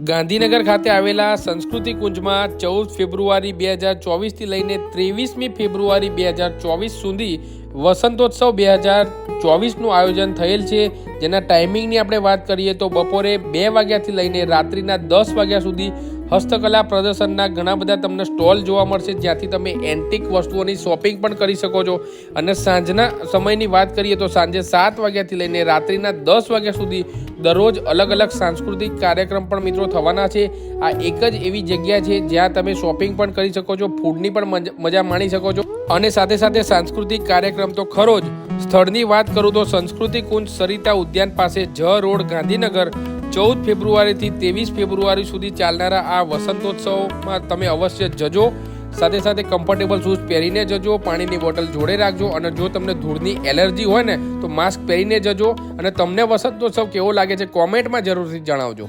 ગાંધીનગર ખાતે આવેલા સંસ્કૃતિ કુંજમાં 14 ફેબ્રુઆરી 2024થી લઈને 23મી ફેબ્રુઆરી 2024 સુધી વસંતોત્સવ 2024નું આયોજન થયેલ છે, જેના ટાઈમિંગની આપણે વાત કરીએ તો બપોરે 2 વાગ્યાથી લઈને રાત્રિના 10 વાગ્યા સુધી હસ્તકલા પ્રદર્શનના ઘણા બધા તમને સ્ટોલ જોવા મળશે, જ્યાંથી તમે એન્ટિક વસ્તુઓની શોપિંગ પણ કરી શકો છો. અને સાંજના સમયની વાત કરીએ તો સાંજે 7 વાગ્યાથી લઈને રાત્રિના 10 વાગ્યા સુધી દરરોજ અલગ અલગ સાંસ્કૃતિક કાર્યક્રમ પણ મિત્રો થવાના છે. આ એક જ એવી જગ્યા છે જ્યાં તમે શોપિંગ પણ કરી શકો છો, ફૂડની પણ મજા માણી શકો છો, અને સાથે સાથે સાંસ્કૃતિક કાર્યક્રમ તો ખરો જ. સ્થળની વાત કરું તો સંસ્કૃતિ કુંજ સરિતા ઉદ્યાન પાસે જ રોડ, ગાંધીનગર 14 ફેબ્રુઆરીથી 23 ફેબ્રુઆરી સુધી ચાલનારા આ વસંતોત્સવમાં તમે અવશ્ય જજો. સાથે સાથે કમ્ફર્ટેબલ શૂઝ પહેરીને જજો, પાણીની બોટલ જોડે રાખજો, અને જો તમને ધૂળની એલર્જી હોય ને તો માસ્ક પહેરીને જજો. અને તમને વસંતોત્સવ કેવો લાગે છે કોમેન્ટમાં જરૂરથી જણાવજો.